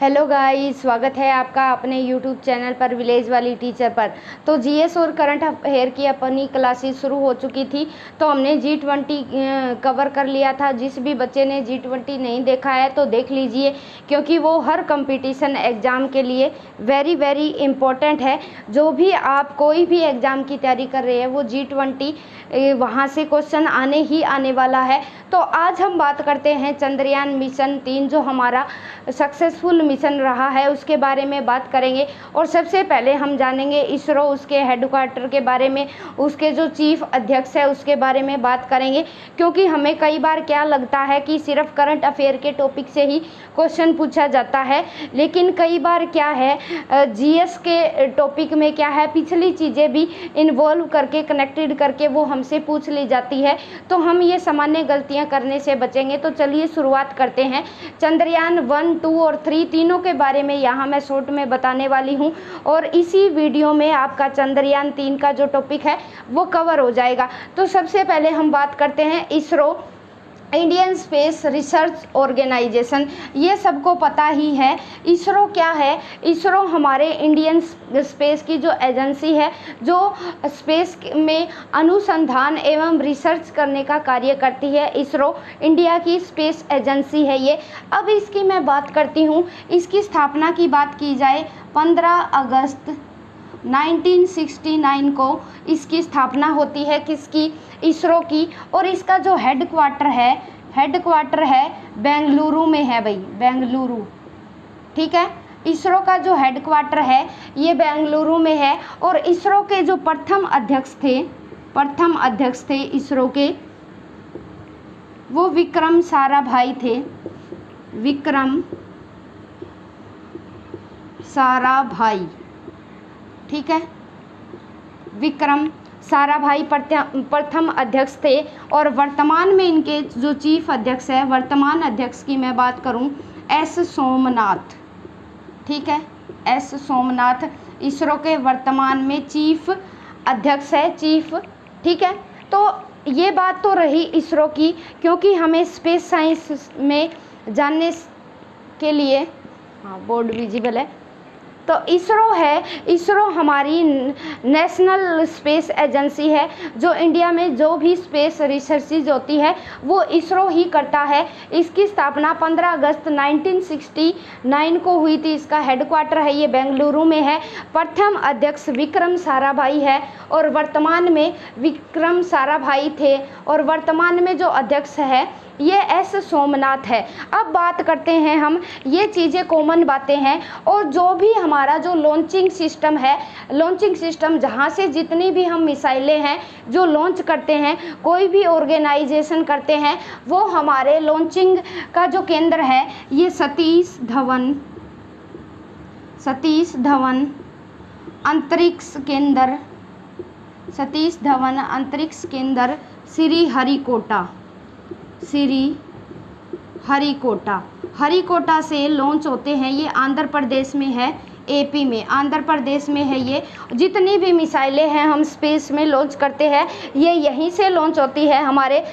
Hello guys, स्वागत है आपका अपने यूट्यूब चैनल पर विलेज वाली टीचर पर। तो जीएस और करंट अफेयर की अपनी क्लासेस शुरू हो चुकी थी, तो हमने G20 कवर कर लिया था। जिस भी बच्चे ने G20 नहीं देखा है तो देख लीजिए, क्योंकि वो हर कंपटीशन एग्ज़ाम के लिए वेरी इम्पोर्टेंट है। जो भी आप कोई भी एग्ज़ाम की तैयारी कर रहे हैं वो G20 वहाँ से क्वेश्चन आने ही आने वाला है। तो आज हम बात करते हैं चंद्रयान मिशन 3 जो हमारा सक्सेसफुल मिशन रहा है उसके बारे में बात करेंगे। और सबसे पहले हम जानेंगे इसरो, उसके हेडक्वार्टर के बारे में, उसके जो चीफ अध्यक्ष है उसके बारे में बात करेंगे। क्योंकि हमें कई बार क्या लगता है कि सिर्फ करंट अफेयर के टॉपिक से ही क्वेश्चन पूछा जाता है, लेकिन कई बार क्या है जीएस के टॉपिक में क्या है पिछली चीज़ें भी इन्वॉल्व करके कनेक्टेड करके वो हमसे पूछ ली जाती है। तो हम ये सामान्य गलतियां करने से बचेंगे। तो चलिए शुरुआत करते हैं। चंद्रयान 1, 2 और 3 तीनों के बारे में यहाँ मैं शॉर्ट में बताने वाली हूँ, और इसी वीडियो में आपका चंद्रयान 3 का जो टॉपिक है वो कवर हो जाएगा। तो सबसे पहले हम बात करते हैं ISRO, Indian Space Research Organisation. ये सबको पता ही है। इसरो क्या है? इसरो हमारे इंडियन स्पेस की जो एजेंसी है, जो स्पेस में अनुसंधान एवं रिसर्च करने का कार्य करती है। इसरो इंडिया की स्पेस एजेंसी है ये। अब इसकी मैं बात करती हूँ। इसकी स्थापना की बात की जाए 15 अगस्त 1969 को इसकी स्थापना होती है। किसकी? इसरो की। और इसका जो हेडक्वार्टर है बेंगलुरु में है भाई, बेंगलुरु। ठीक है, इसरो का जो हेडक्वार्टर है ये बेंगलुरु में है। और इसरो के जो प्रथम अध्यक्ष थे इसरो के, वो विक्रम साराभाई थे। विक्रम साराभाई, ठीक है, विक्रम साराभाई प्रथम अध्यक्ष थे। और वर्तमान में इनके जो चीफ अध्यक्ष है, वर्तमान अध्यक्ष की मैं बात करूं, एस सोमनाथ। ठीक है, एस सोमनाथ इसरो के वर्तमान में चीफ अध्यक्ष है, चीफ। ठीक है, तो ये बात तो रही इसरो की, क्योंकि हमें स्पेस साइंस में जानने के लिए, हाँ बोर्ड विजिबल है, तो इसरो है। इसरो हमारी नेशनल स्पेस एजेंसी है, जो इंडिया में जो भी स्पेस रिसर्चेज होती है वो इसरो ही करता है। इसकी स्थापना 15 अगस्त 1969 को हुई थी। इसका हेडक्वार्टर है ये बेंगलुरु में है। प्रथम अध्यक्ष विक्रम साराभाई है, और वर्तमान में विक्रम साराभाई थे, और वर्तमान में जो अध्यक्ष है ये एस सोमनाथ है। अब बात करते हैं हम, ये चीज़ें कॉमन बातें हैं। और जो भी हमारा जो लॉन्चिंग सिस्टम है, लॉन्चिंग सिस्टम जहाँ से जितनी भी हम मिसाइलें हैं जो लॉन्च करते हैं, कोई भी ऑर्गेनाइजेशन करते हैं, वो हमारे लॉन्चिंग का जो केंद्र है ये सतीश धवन अंतरिक्ष केंद्र श्रीहरिकोटा से लॉन्च होते हैं। ये आंध्र प्रदेश में है, एपी में, आंध्र प्रदेश में है। ये जितनी भी मिसाइलें हैं हम स्पेस में लॉन्च करते हैं ये यहीं से लॉन्च होती है। हमारे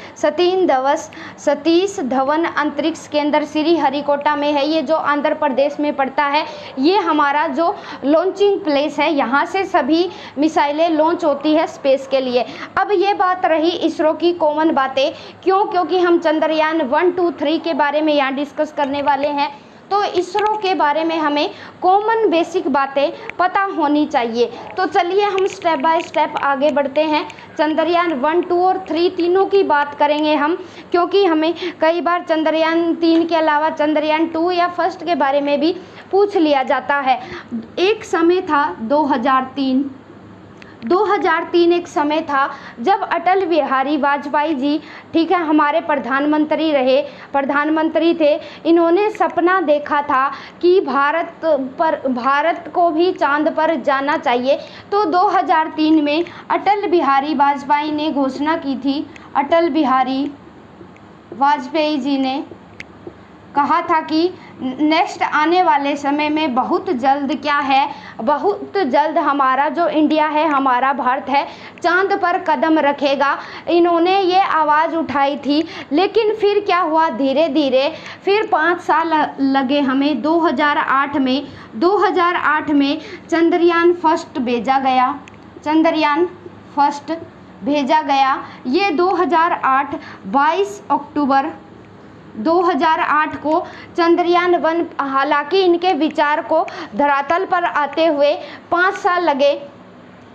सतीश धवन अंतरिक्ष केंद्र श्रीहरिकोटा में है, ये जो आंध्र प्रदेश में पड़ता है। ये हमारा जो लॉन्चिंग प्लेस है, यहाँ से सभी मिसाइलें लॉन्च होती है स्पेस के लिए। अब ये बात रही इसरो की कॉमन बातें। क्यों? क्योंकि हम चंद्रयान 1, 2, 3 के बारे में यहाँ डिस्कस करने वाले हैं। तो इसरो के बारे में हमें कॉमन बेसिक बातें पता होनी चाहिए। तो चलिए हम स्टेप बाय स्टेप आगे बढ़ते हैं। चंद्रयान 1, 2 और 3 तीनों की बात करेंगे हम, क्योंकि हमें कई बार चंद्रयान 3 के अलावा चंद्रयान 2 या फर्स्ट के बारे में भी पूछ लिया जाता है। एक समय था 2003 एक समय था जब अटल बिहारी वाजपेयी जी, ठीक है, हमारे प्रधानमंत्री थे। इन्होंने सपना देखा था कि भारत को भी चांद पर जाना चाहिए। तो 2003 में अटल बिहारी वाजपेयी ने घोषणा की थी, अटल बिहारी वाजपेयी जी ने कहा था कि नेक्स्ट आने वाले समय में बहुत जल्द क्या है, बहुत जल्द हमारा जो इंडिया है, हमारा भारत है, चांद पर कदम रखेगा। इन्होंने ये आवाज़ उठाई थी। लेकिन फिर क्या हुआ, धीरे धीरे फिर 5 साल लगे हमें। 2008 में चंद्रयान फर्स्ट भेजा गया, चंद्रयान फर्स्ट भेजा गया। ये 2008 22 अक्टूबर 2008 को चंद्रयान 1, हालांकि इनके विचार को धरातल पर आते हुए 5 साल लगे।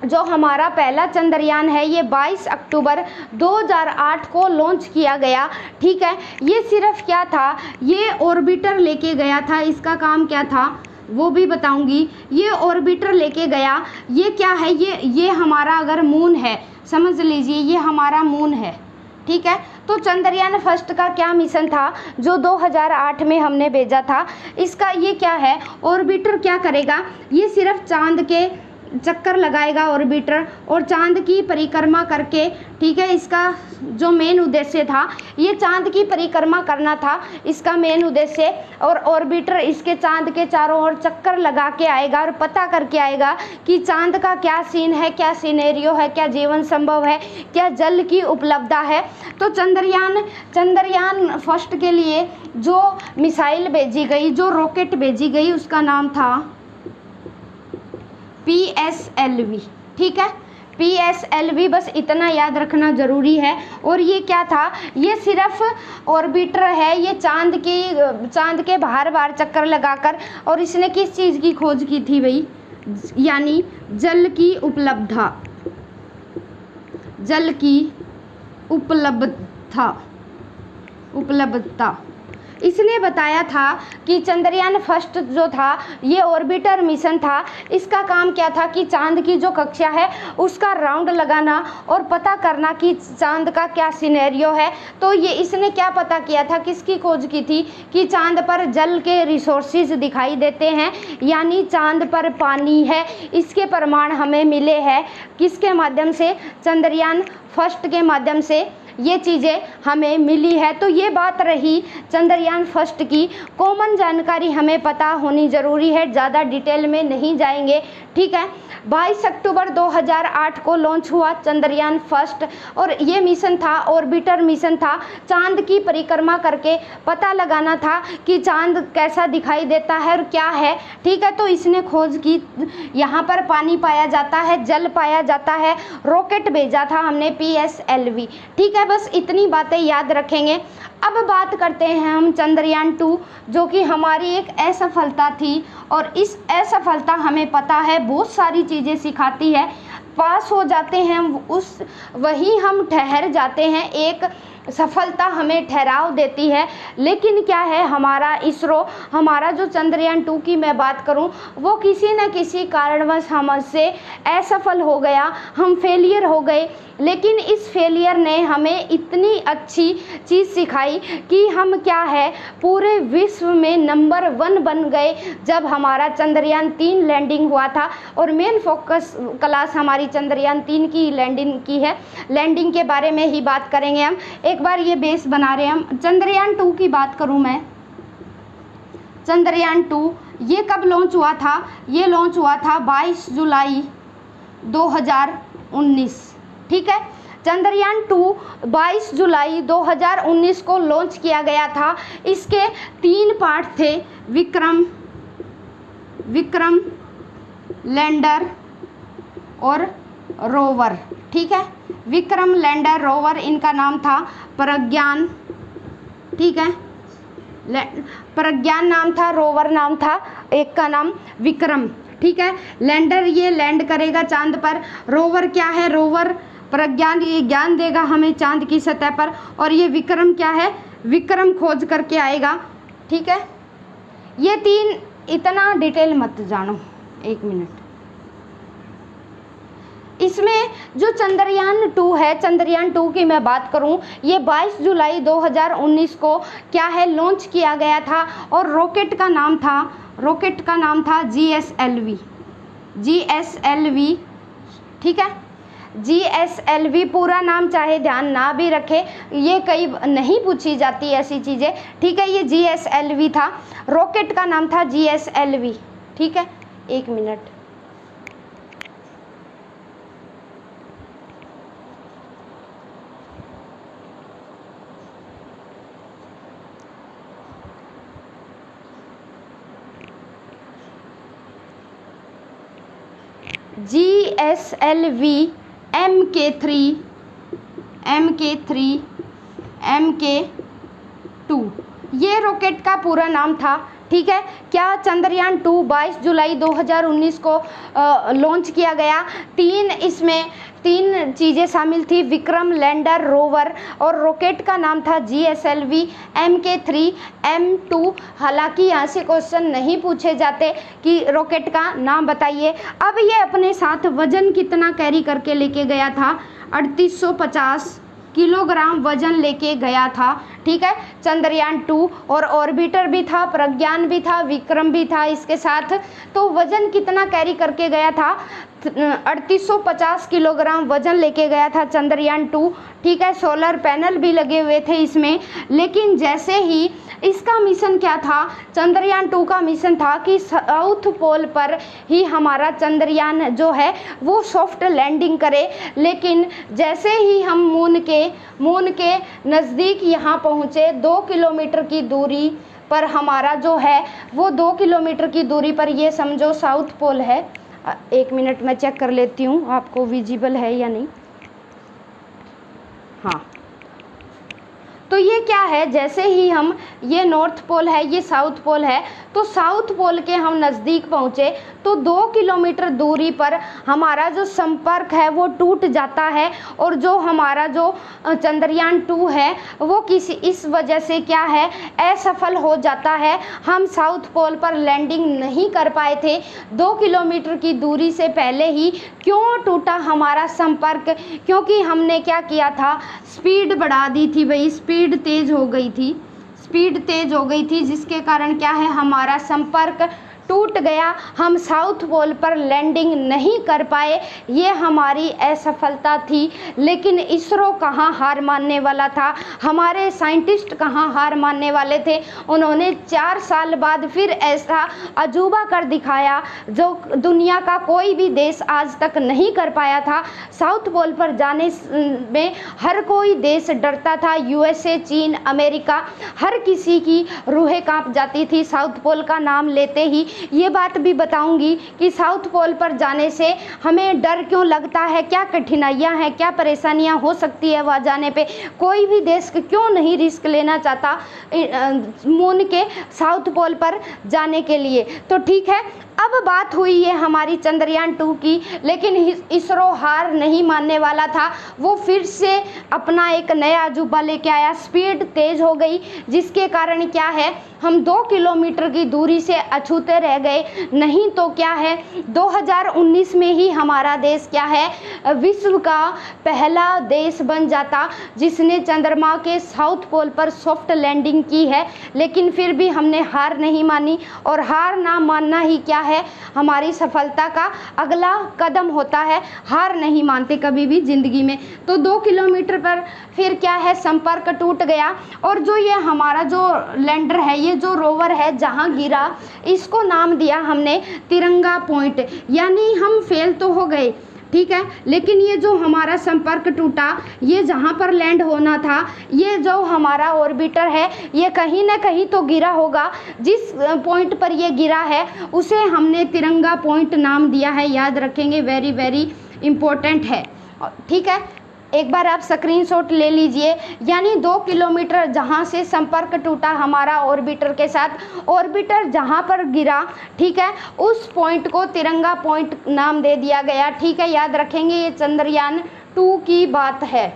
जो हमारा पहला चंद्रयान है ये 22 अक्टूबर 2008 को लॉन्च किया गया। ठीक है, ये सिर्फ क्या था, ये ऑर्बिटर लेके गया था। इसका काम क्या था वो भी बताऊंगी। ये ऑर्बिटर लेके गया। ये क्या है, ये हमारा अगर मून है, समझ लीजिए ये हमारा मून है। ठीक है, तो चंद्रयान फर्स्ट का क्या मिशन था जो 2008 में हमने भेजा था, इसका ये क्या है, ऑर्बिटर क्या करेगा, ये सिर्फ चांद के चक्कर लगाएगा ऑर्बिटर, और चांद की परिक्रमा करके, ठीक है, इसका जो मेन उद्देश्य था ये चांद की परिक्रमा करना था इसका मेन उद्देश्य। और ऑर्बिटर इसके चांद के चारों ओर चक्कर लगा के आएगा और पता करके आएगा कि चांद का क्या सीन है, क्या सिनेरियो है, क्या जीवन संभव है, क्या जल की उपलब्धता है। तो चंद्रयान फर्स्ट के लिए जो मिसाइल भेजी गई, जो रॉकेट भेजी गई, उसका नाम था PSLV। ठीक है, PSLV, बस इतना याद रखना ज़रूरी है। और ये क्या था, ये सिर्फ ऑर्बिटर है, ये चांद के बाहर चक्कर लगाकर, और इसने किस चीज़ की खोज की थी भाई, यानी जल की उपलब्धता, जल की उपलब्धता। इसने बताया था कि चंद्रयान फर्स्ट जो था ये ऑर्बिटर मिशन था। इसका काम क्या था कि चांद की जो कक्षा है उसका राउंड लगाना और पता करना कि चांद का क्या सिनेरियो है। तो ये इसने क्या पता किया था, किसकी खोज की थी कि चांद पर जल के रिसोर्सेज दिखाई देते हैं, यानी चांद पर पानी है, इसके प्रमाण हमें मिले हैं। किसके माध्यम से, चंद्रयान फर्स्ट के माध्यम से ये चीज़ें हमें मिली है। तो ये बात रही चंद्रयान फर्स्ट की। कॉमन जानकारी हमें पता होनी ज़रूरी है, ज़्यादा डिटेल में नहीं जाएंगे। ठीक है, 22 अक्टूबर 2008 को लॉन्च हुआ चंद्रयान फर्स्ट, और ये मिशन था, ऑर्बिटर मिशन था, चांद की परिक्रमा करके पता लगाना था कि चांद कैसा दिखाई देता है और क्या है। ठीक है, तो इसने खोज की, यहाँ पर पानी पाया जाता है, जल पाया जाता है, रॉकेट भेजा था हमने PSLV। ठीक है, बस इतनी बातें याद रखेंगे। अब बात करते हैं हम चंद्रयान 2, जो कि हमारी एक असफलता थी, और इस असफलता हमें पता है बहुत सारी चीज़ें सिखाती है। पास हो जाते हैं वहीं हम ठहर जाते हैं, एक सफलता हमें ठहराव देती है। लेकिन क्या है, हमारा इसरो, हमारा जो चंद्रयान 2 की मैं बात करूं, वो किसी न किसी कारणवश हमसे असफल हो गया, हम फेलियर हो गए। लेकिन इस फेलियर ने हमें इतनी अच्छी चीज़ सिखाई कि हम क्या है, पूरे विश्व में नंबर 1 बन गए जब हमारा चंद्रयान 3 लैंडिंग हुआ था। और मेन फोकस क्लास हमारी चंद्रयान 3 की लैंडिंग की है, लैंडिंग के बारे में ही बात करेंगे हम। एक बार ये बेस बना रहे हैं हम। चंद्रयान 2 की बात करूं मैं, चंद्रयान 2 ये कब लॉन्च हुआ था, ये लॉन्च हुआ था 22 जुलाई 2019। ठीक है, चंद्रयान 2 22 जुलाई 2019 को लॉन्च किया गया था। इसके 3 पार्ट थे, विक्रम, लैंडर और रोवर। ठीक है, विक्रम, लैंडर, रोवर, इनका नाम था प्रज्ञान। ठीक है, प्रज्ञान नाम था, रोवर नाम था, एक का नाम विक्रम। ठीक है, लैंडर ये लैंड करेगा चांद पर, रोवर क्या है, रोवर प्रज्ञान ये ज्ञान देगा हमें चांद की सतह पर, और ये विक्रम क्या है, विक्रम खोज करके आएगा। ठीक है, ये 3, इतना डिटेल मत जानो, 1 मिनट। इसमें जो चंद्रयान 2 है, चंद्रयान 2 की मैं बात करूं, ये 22 जुलाई 2019 को क्या है, लॉन्च किया गया था, और रॉकेट का नाम था GSLV। ठीक है, GSLV पूरा नाम चाहे ध्यान ना भी रखे, ये कई नहीं पूछी जाती ऐसी चीज़ें, ठीक है। ये GSLV था, रॉकेट का नाम था GSLV, ठीक है। 1 मिनट। GSLV MK3 MK2 ये रॉकेट का पूरा नाम था, ठीक है। क्या चंद्रयान 2 22 जुलाई 2019 को लॉन्च किया गया। इसमें 3 चीज़ें शामिल थी, विक्रम लैंडर रोवर, और रॉकेट का नाम था GSLV MK3 M2। हालांकि यहाँ से क्वेश्चन नहीं पूछे जाते कि रॉकेट का नाम बताइए। अब ये अपने साथ वजन कितना कैरी करके लेके गया था, 3850 किलोग्राम वजन लेके गया था, ठीक है, चंद्रयान 2। और ऑर्बिटर भी था, प्रज्ञान भी था, विक्रम भी था इसके साथ। तो वजन कितना कैरी करके गया था, 3850 किलोग्राम वजन लेके गया था चंद्रयान 2, ठीक है। सोलर पैनल भी लगे हुए थे इसमें। लेकिन जैसे ही इसका मिशन क्या था, चंद्रयान 2 का मिशन था कि साउथ पोल पर ही हमारा चंद्रयान जो है वो सॉफ्ट लैंडिंग करे। लेकिन जैसे ही हम मून के नज़दीक यहाँ पहुँचे, 2 किलोमीटर की दूरी पर हमारा जो है वो 2 किलोमीटर की दूरी पर, ये समझो साउथ पोल है। 1 मिनट मैं चेक कर लेती हूँ आपको विजिबल है या नहीं। हाँ, तो ये क्या है, जैसे ही हम, ये नॉर्थ पोल है, ये साउथ पोल है, तो साउथ पोल के हम नज़दीक पहुँचे तो 2 किलोमीटर दूरी पर हमारा जो संपर्क है वो टूट जाता है। और जो हमारा जो चंद्रयान 2 है वो इस वजह से क्या है, असफल हो जाता है। हम साउथ पोल पर लैंडिंग नहीं कर पाए थे 2 किलोमीटर की दूरी से पहले ही। क्यों टूटा हमारा संपर्क, क्योंकि हमने क्या किया था, स्पीड बढ़ा दी थी भाई, स्पीड तेज़ हो गई थी, जिसके कारण क्या है, हमारा संपर्क टूट गया। हम साउथ पोल पर लैंडिंग नहीं कर पाए, ये हमारी असफलता थी। लेकिन इसरो कहाँ हार मानने वाला था, हमारे साइंटिस्ट कहाँ हार मानने वाले थे। उन्होंने 4 साल बाद फिर ऐसा अजूबा कर दिखाया जो दुनिया का कोई भी देश आज तक नहीं कर पाया था। साउथ पोल पर जाने में हर कोई देश डरता था, USA, चीन, अमेरिका, हर किसी की रूहें कांप जाती थी साउथ पोल का नाम लेते ही। ये बात भी बताऊंगी कि साउथ पोल पर जाने से हमें डर क्यों लगता है, क्या कठिनाइयां हैं, क्या परेशानियां हो सकती है वहाँ जाने पे। कोई भी देश क्यों नहीं रिस्क लेना चाहता मून के साउथ पोल पर जाने के लिए। तो ठीक है, अब बात हुई है हमारी चंद्रयान 2 की। लेकिन इसरो हार नहीं मानने वाला था, वो फिर से अपना एक नया अजूबा लेके आया। स्पीड तेज़ हो गई, जिसके कारण क्या है, हम 2 किलोमीटर की दूरी से अछूते रह गए। नहीं तो क्या है, 2019 में ही हमारा देश क्या है, विश्व का पहला देश बन जाता जिसने चंद्रमा के साउथ पोल पर सॉफ्ट लैंडिंग की है। लेकिन फिर भी हमने हार नहीं मानी, और हार ना मानना ही क्या है, हमारी सफलता का अगला कदम होता है। हार नहीं मानते कभी भी ज़िंदगी में। तो 2 किलोमीटर पर फिर क्या है, संपर्क टूट गया। और जो ये हमारा जो लैंडर है, ये जो रोवर है जहाँ गिरा, इसको नाम दिया हमने तिरंगा पॉइंट। यानी हम फेल तो हो गए, ठीक है, लेकिन ये जो हमारा संपर्क टूटा, ये जहाँ पर लैंड होना था, ये जो हमारा ऑर्बिटर है, ये कहीं ना कहीं तो गिरा होगा। जिस पॉइंट पर ये गिरा है उसे हमने तिरंगा पॉइंट नाम दिया है। याद रखेंगे, वेरी वेरी इम्पोर्टेंट है, ठीक है। एक बार आप स्क्रीनशॉट ले लीजिए। यानी 2 किलोमीटर जहाँ से संपर्क टूटा हमारा ऑर्बिटर के साथ, ऑर्बिटर जहाँ पर गिरा, ठीक है, उस पॉइंट को तिरंगा पॉइंट नाम दे दिया गया, ठीक है। याद रखेंगे, ये चंद्रयान 2 की बात है,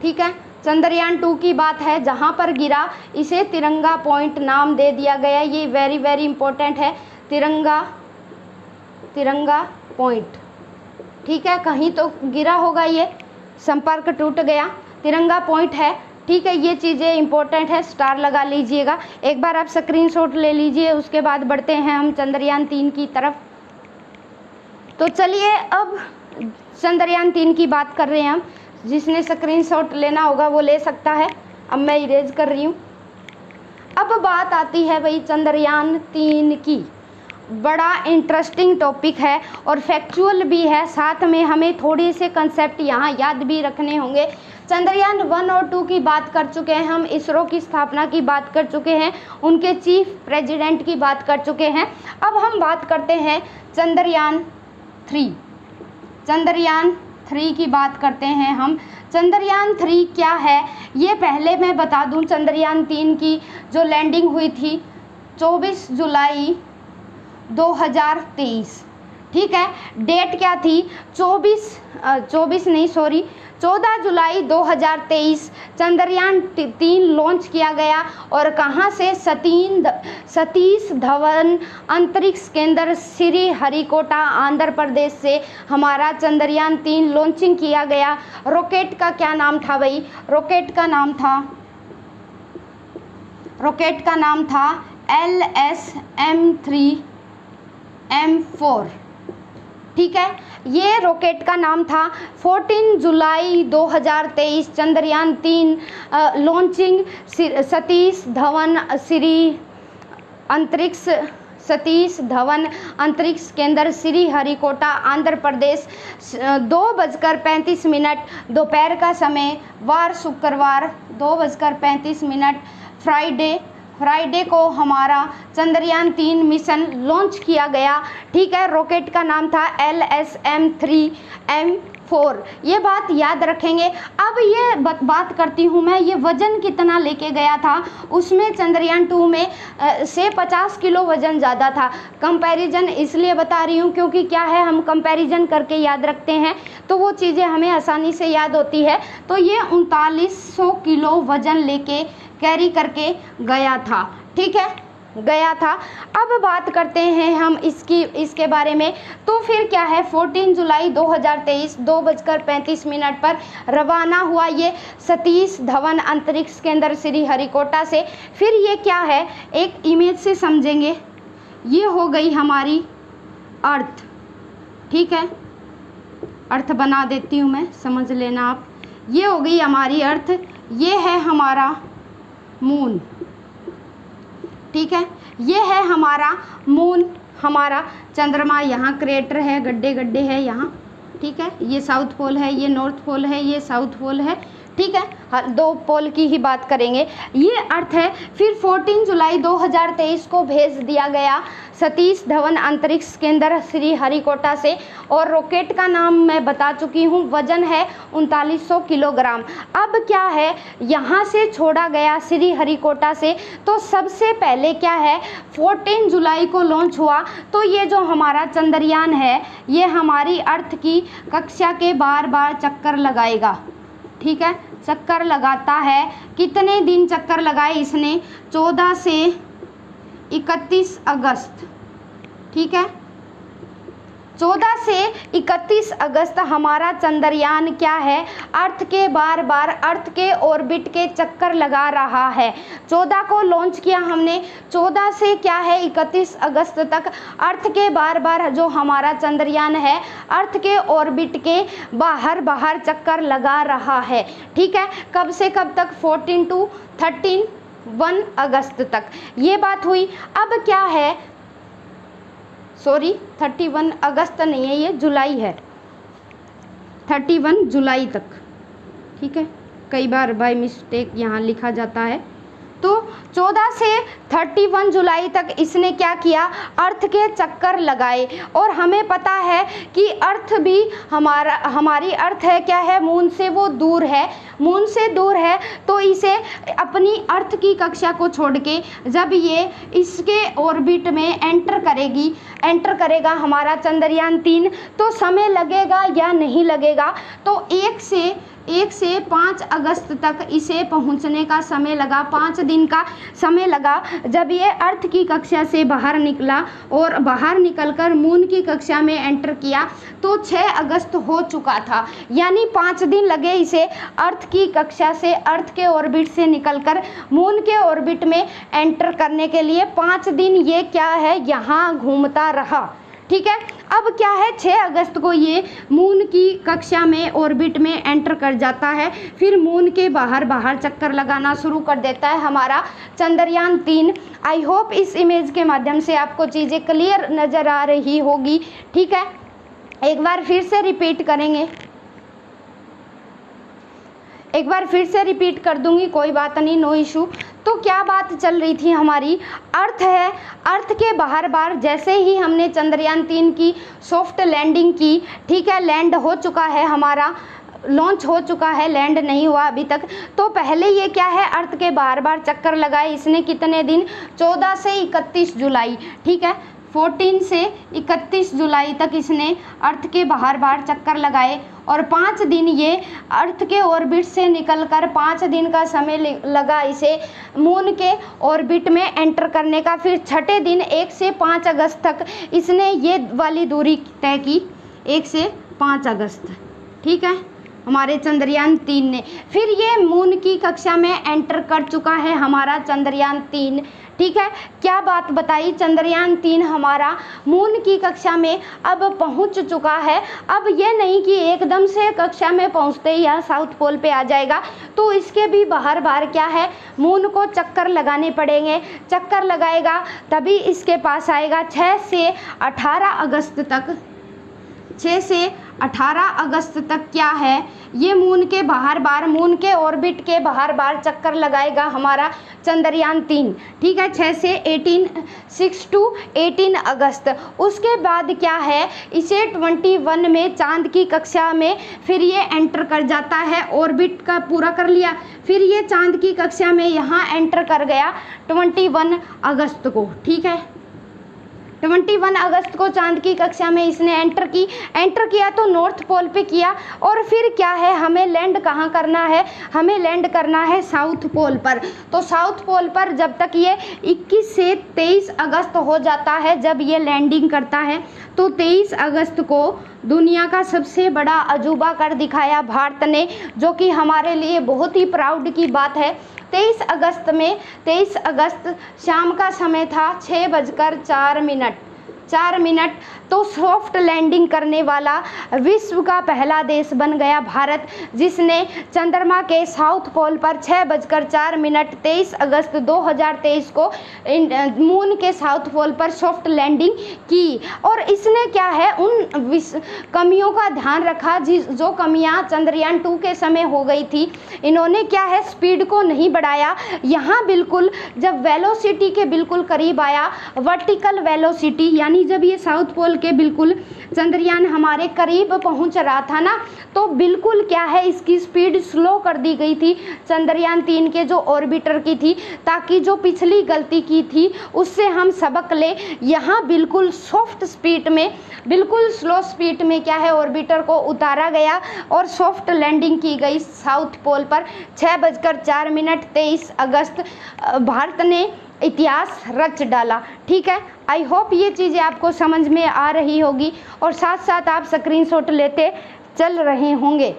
ठीक है, चंद्रयान 2 की बात है। जहाँ पर गिरा इसे तिरंगा पॉइंट नाम दे दिया गया। ये वेरी वेरी इंपॉर्टेंट है, तिरंगा पॉइंट, ठीक है। कहीं तो गिरा होगा, ये संपर्क टूट गया, तिरंगा पॉइंट है, ठीक है। ये चीज़ें इंपॉर्टेंट है, स्टार लगा लीजिएगा। एक बार आप स्क्रीनशॉट ले लीजिए, उसके बाद बढ़ते हैं हम चंद्रयान 3 की तरफ। तो चलिए अब चंद्रयान 3 की बात कर रहे हैं हम। जिसने स्क्रीनशॉट लेना होगा वो ले सकता है। अब मैं इरेज कर रही हूँ। अब बात आती है भाई चंद्रयान 3 की। बड़ा इंटरेस्टिंग टॉपिक है और फैक्चुअल भी है, साथ में हमें थोड़े से कंसेप्ट यहाँ याद भी रखने होंगे। चंद्रयान 1 और 2 की बात कर चुके हैं हम, इसरो की स्थापना की बात कर चुके हैं, उनके चीफ प्रेसिडेंट की बात कर चुके हैं। अब हम बात करते हैं चंद्रयान 3। चंद्रयान 3 की बात करते हैं हम। चंद्रयान 3 क्या है ये पहले मैं बता दूं। चंद्रयान 3 की जो लैंडिंग हुई थी 24 जुलाई 2023, ठीक है। डेट क्या थी? 14 जुलाई 2023 चंद्रयान 3 लॉन्च किया गया। और कहाँ से? सतीश धवन अंतरिक्ष केंद्र श्री हरिकोटा आंध्र प्रदेश से हमारा चंद्रयान 3 लॉन्चिंग किया गया। रॉकेट का क्या नाम था भाई? रॉकेट का नाम था LSM-3M4, ठीक है। ये रॉकेट का नाम था। 14 जुलाई 2023 चंद्रयान 3 लॉन्चिंग सतीश धवन अंतरिक्ष केंद्र श्री हरिकोटा आंध्र प्रदेश 2:35 दोपहर का समय, वार शुक्रवार 2:35 फ्राइडे को हमारा चंद्रयान 3 मिशन लॉन्च किया गया, ठीक है। रॉकेट का नाम था LSM-3M4। ये बात याद रखेंगे। अब ये बात करती हूँ मैं, ये वज़न कितना लेके गया था उसमें चंद्रयान 2 में से 50 किलो वज़न ज़्यादा था। कंपैरिजन इसलिए बता रही हूँ क्योंकि क्या है, हम कंपैरिजन करके याद रखते हैं तो वो चीज़ें हमें आसानी से याद होती है। तो ये 3900 किलो वज़न लेके कैरी करके गया था, ठीक है, गया था। अब बात करते हैं हम इसके बारे में। तो फिर क्या है, 14 जुलाई 2023 2:35 पर रवाना हुआ ये सतीश धवन अंतरिक्ष केंद्र श्री हरिकोटा से। फिर ये क्या है, एक इमेज से समझेंगे। ये हो गई हमारी अर्थ, ठीक है, अर्थ बना देती हूँ मैं, समझ लेना आप। ये हो गई हमारी अर्थ, ये है हमारा मून, ठीक है, ये है हमारा मून, हमारा चंद्रमा। यहाँ क्रेटर है, गड्ढे गड्ढे है यहाँ, ठीक है। ये साउथ पोल है, ये नॉर्थ पोल है, ये साउथ पोल है, ठीक है। हर 2 पोल की ही बात करेंगे। ये अर्थ है। फिर 14 जुलाई 2023 को भेज दिया गया सतीश धवन अंतरिक्ष केंद्र श्री हरिकोटा से। और रॉकेट का नाम मैं बता चुकी हूँ, वजन है 3900 किलोग्राम। अब क्या है, यहाँ से छोड़ा गया श्री हरिकोटा से। तो सबसे पहले क्या है, 14 जुलाई को लॉन्च हुआ। तो ये जो हमारा चंद्रयान है ये हमारी अर्थ की कक्षा के बार बार चक्कर लगाएगा, ठीक है, चक्कर लगाता है। कितने दिन चक्कर लगाए इसने? 14 से 31 अगस्त, ठीक है। 14 से 31 अगस्त हमारा चंद्रयान क्या है, अर्थ के बार बार अर्थ के ऑर्बिट के चक्कर लगा रहा है। 14 को लॉन्च किया हमने, 14 से क्या है 31 अगस्त तक अर्थ के बार बार जो हमारा चंद्रयान है अर्थ के ऑर्बिट के बाहर चक्कर लगा रहा है, ठीक है। कब से कब तक? 14 to 31 अगस्त तक ये बात हुई। अब क्या है, 31 अगस्त नहीं है, ये जुलाई है, 31 जुलाई तक, ठीक है। कई बार बाय मिस्टेक यहाँ लिखा जाता है। तो 14 से 31 जुलाई तक इसने क्या किया, अर्थ के चक्कर लगाए। और हमें पता है कि अर्थ भी हमारी अर्थ है क्या है, मून से वो दूर है, मून से दूर है। तो इसे अपनी अर्थ की कक्षा को छोड़ के जब ये इसके ऑर्बिट में एंटर करेगा हमारा चंद्रयान 3, तो समय लगेगा या नहीं लगेगा? तो 1 से 5 अगस्त तक इसे पहुंचने का समय लगा, 5 दिन का समय लगा। जब ये अर्थ की कक्षा से बाहर निकला और बाहर निकलकर मून की कक्षा में एंटर किया तो 6 अगस्त हो चुका था। यानी 5 दिन लगे इसे अर्थ की कक्षा से, अर्थ के ऑर्बिट से निकलकर मून के ऑर्बिट में एंटर करने के लिए। 5 दिन ये क्या है, यहाँ घूमता रहा, ठीक है। अब क्या है, 6 अगस्त को ये मून की कक्षा में ऑर्बिट में एंटर कर जाता है, फिर मून के बाहर चक्कर लगाना शुरू कर देता है हमारा चंद्रयान 3। आई होप इस इमेज के माध्यम से आपको चीज़ें क्लियर नज़र आ रही होगी, ठीक है। एक बार फिर से रिपीट करेंगे, एक बार फिर से रिपीट कर दूंगी, कोई बात नहीं, नो इशू। तो क्या बात चल रही थी हमारी, अर्थ है, अर्थ के बाहर जैसे ही हमने चंद्रयान 3 की सॉफ्ट लैंडिंग की, ठीक है, लैंड हो चुका है हमारा, लॉन्च हो चुका है, लैंड नहीं हुआ अभी तक। तो पहले ये क्या है, अर्थ के बाहर चक्कर लगाए इसने, कितने दिन, 14 से 31 जुलाई, ठीक है, 14 से 31 जुलाई तक इसने अर्थ के बाहर चक्कर लगाए, और 5 दिन ये अर्थ के ऑर्बिट से निकलकर 5 दिन का समय लगा इसे मून के ऑर्बिट में एंटर करने का। फिर छठे दिन 1 से 5 अगस्त तक इसने ये वाली दूरी तय की, 1 से 5 अगस्त, ठीक है, हमारे चंद्रयान 3 ने। फिर ये मून की कक्षा में एंटर कर चुका है हमारा चंद्रयान 3, ठीक है। क्या बात बताई, चंद्रयान 3 हमारा मून की कक्षा में अब पहुंच चुका है। अब ये नहीं कि एकदम से कक्षा में पहुंचते ही यहाँ साउथ पोल पे आ जाएगा, तो इसके भी बाहर क्या है, मून को चक्कर लगाने पड़ेंगे, चक्कर लगाएगा तभी इसके पास आएगा। 6 से 18 अगस्त तक, 6 से 18 अगस्त तक क्या है, ये मून के बाहर मून के ऑर्बिट के बाहर चक्कर लगाएगा हमारा चंद्रयान 3, ठीक है, 6 टू 18 अगस्त। उसके बाद क्या है, इसे 21 में चांद की कक्षा में फिर ये एंटर कर जाता है, ऑर्बिट का पूरा कर लिया, फिर ये चांद की कक्षा में यहाँ एंटर कर गया 21 अगस्त को, ठीक है, 21 अगस्त को चांद की कक्षा में इसने एंटर किया तो नॉर्थ पोल पे किया। और फिर क्या है, हमें लैंड कहाँ करना है, हमें लैंड करना है साउथ पोल पर। तो साउथ पोल पर जब तक ये 21 से 23 अगस्त हो जाता है, जब ये लैंडिंग करता है, तो 23 अगस्त को दुनिया का सबसे बड़ा अजूबा कर दिखाया भारत ने, जो कि हमारे लिए बहुत ही प्राउड की बात है। 23 अगस्त शाम का समय था, 6:04 तो सॉफ्ट लैंडिंग करने वाला विश्व का पहला देश बन गया भारत, जिसने चंद्रमा के साउथ पोल पर 6:04 23 अगस्त 2023 को मून के साउथ पोल पर सॉफ्ट लैंडिंग की। और इसने क्या है, उन कमियों का ध्यान रखा जो कमियां चंद्रयान 2 के समय हो गई थी। इन्होंने क्या है, स्पीड को नहीं बढ़ाया, यहाँ बिल्कुल जब वेलोसिटी के बिल्कुल करीब आया, वर्टिकल वेलोसिटी, यानी जब ये साउथ पोल के बिल्कुल चंद्रयान हमारे करीब पहुंच रहा था ना, तो बिल्कुल क्या है, इसकी स्पीड स्लो कर दी गई थी चंद्रयान 3 के जो ऑर्बिटर की थी, ताकि जो पिछली गलती की थी उससे हम सबक ले। यहाँ बिल्कुल सॉफ्ट स्पीड में, बिल्कुल स्लो स्पीड में क्या है, ऑर्बिटर को उतारा गया और सॉफ्ट लैंडिंग की गई साउथ पोल पर 6:04 23 अगस्त। भारत ने इतिहास रच डाला, ठीक है। आई होप ये चीज़ें आपको समझ में आ रही होगी और साथ साथ आप स्क्रीनशॉट लेते चल रहे होंगे,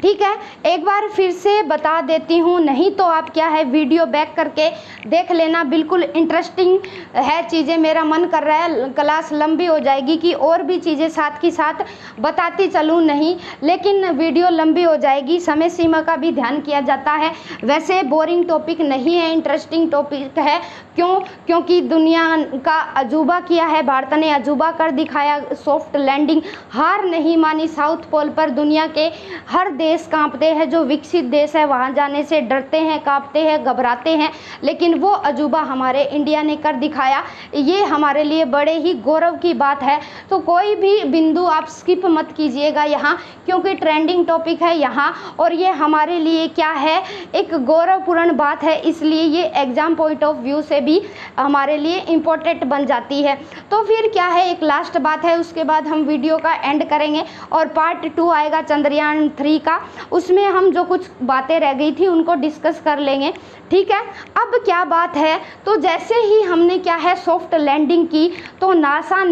ठीक है। एक बार फिर से बता देती हूँ, नहीं तो आप क्या है, वीडियो बैक करके देख लेना, बिल्कुल इंटरेस्टिंग है चीज़ें। मेरा मन कर रहा है क्लास लंबी हो जाएगी कि और भी चीज़ें साथ की साथ बताती चलूँ, नहीं, लेकिन वीडियो लंबी हो जाएगी, समय सीमा का भी ध्यान किया जाता है। वैसे बोरिंग टॉपिक नहीं है, इंटरेस्टिंग टॉपिक है। क्योंकि दुनिया का अजूबा किया है भारत ने, अजूबा कर दिखाया, सॉफ्ट लैंडिंग, हार नहीं मानी साउथ पोल पर। दुनिया के हर देश कांपते हैं, जो विकसित देश है वहाँ जाने से डरते हैं, कांपते हैं, घबराते हैं, लेकिन वो अजूबा हमारे इंडिया ने कर दिखाया। ये हमारे लिए बड़े ही गौरव की बात है। तो कोई भी बिंदु आप स्किप मत कीजिएगा यहाँ, क्योंकि ट्रेंडिंग टॉपिक है यहाँ, और ये हमारे लिए क्या है, एक गौरवपूर्ण बात है, इसलिए ये एग्जाम पॉइंट ऑफ व्यू से भी हमारे लिए इम्पोर्टेंट बन जाती है। तो फिर क्या है, एक लास्ट बात है, उसके बाद हम वीडियो का एंड करेंगे और पार्ट 2 आएगा चंद्रयान 3 का, उसमें हम जो कुछ बातें रह गई थी उनको डिस्कस कर लेंगे, ठीक है। अब क्या बात है, तो जैसे ही हमने क्या है, सॉफ्ट लैंडिंग की, तो नासा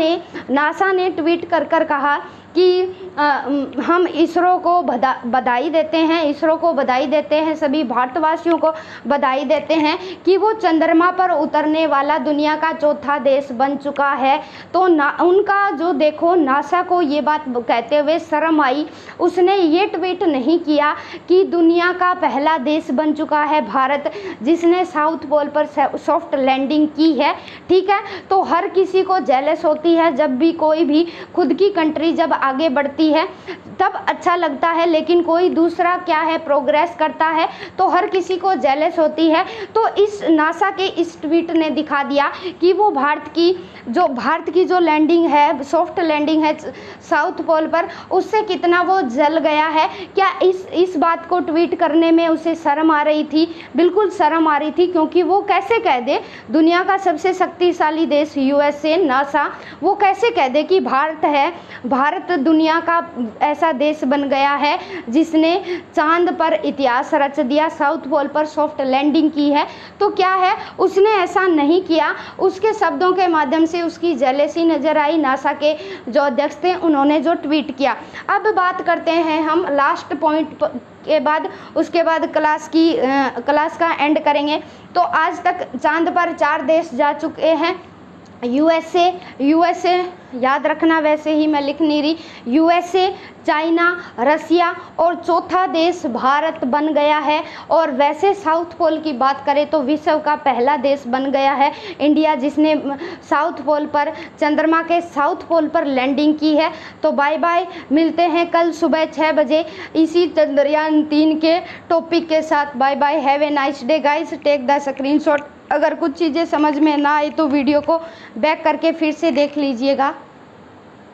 ने ट्वीट कर कहा कि हम इसरो को बधाई देते हैं, इसरो को बधाई देते हैं, सभी भारतवासियों को बधाई देते हैं कि वो चंद्रमा पर उतरने वाला दुनिया का चौथा देश बन चुका है। तो उनका जो देखो नासा को ये बात कहते हुए शर्म आई, उसने ये ट्वीट नहीं किया कि दुनिया का पहला देश बन चुका है भारत, जिसने साउथ पोल पर सॉफ्ट लैंडिंग की है। ठीक है, तो हर किसी को जेलस होती है जब भी कोई भी खुद की कंट्री जब आगे बढ़ती है तब अच्छा लगता है, लेकिन कोई दूसरा क्या है प्रोग्रेस करता है तो हर किसी को जेलस होती है। तो इस नासा के इस ट्वीट ने दिखा दिया कि वो भारत की जो लैंडिंग है, सॉफ्ट लैंडिंग है साउथ पोल पर, उससे कितना वो जल गया है। क्या इस बात को ट्वीट करने में उसे शर्म आ रही थी? बिल्कुल शर्म आ रही थी, क्योंकि वो कैसे कह दे दुनिया का सबसे शक्तिशाली देश यूएसए नासा, वो कैसे कह दे कि भारत दुनिया का ऐसा देश बन गया है जिसने चांद पर इतिहास रच दिया, साउथ पोल पर सॉफ्ट लैंडिंग की है। तो क्या है, उसने ऐसा नहीं किया। उसके शब्दों के माध्यम से उसकी जेलेसी नजर आई। नासा के जो अध्यक्ष थे उन्होंने जो ट्वीट किया। अब बात करते हैं हम लास्ट पॉइंट के बाद, उसके बाद क्लास का एंड करेंगे। तो आज तक चांद पर 4 देश जा चुके हैं। यूएसए याद रखना, वैसे ही मैं लिख नहीं रही, यूएसए, चाइना, रसिया और चौथा देश भारत बन गया है। और वैसे साउथ पोल की बात करें तो विश्व का पहला देश बन गया है इंडिया, जिसने साउथ पोल पर, चंद्रमा के साउथ पोल पर लैंडिंग की है। तो बाय बाय, मिलते हैं कल सुबह 6 बजे इसी चंद्रयान 3 के टॉपिक के साथ। Bye bye, have a nice day guys, take the screenshot. अगर कुछ चीज़ें समझ में ना आई तो वीडियो को बैक करके फिर से देख लीजिएगा।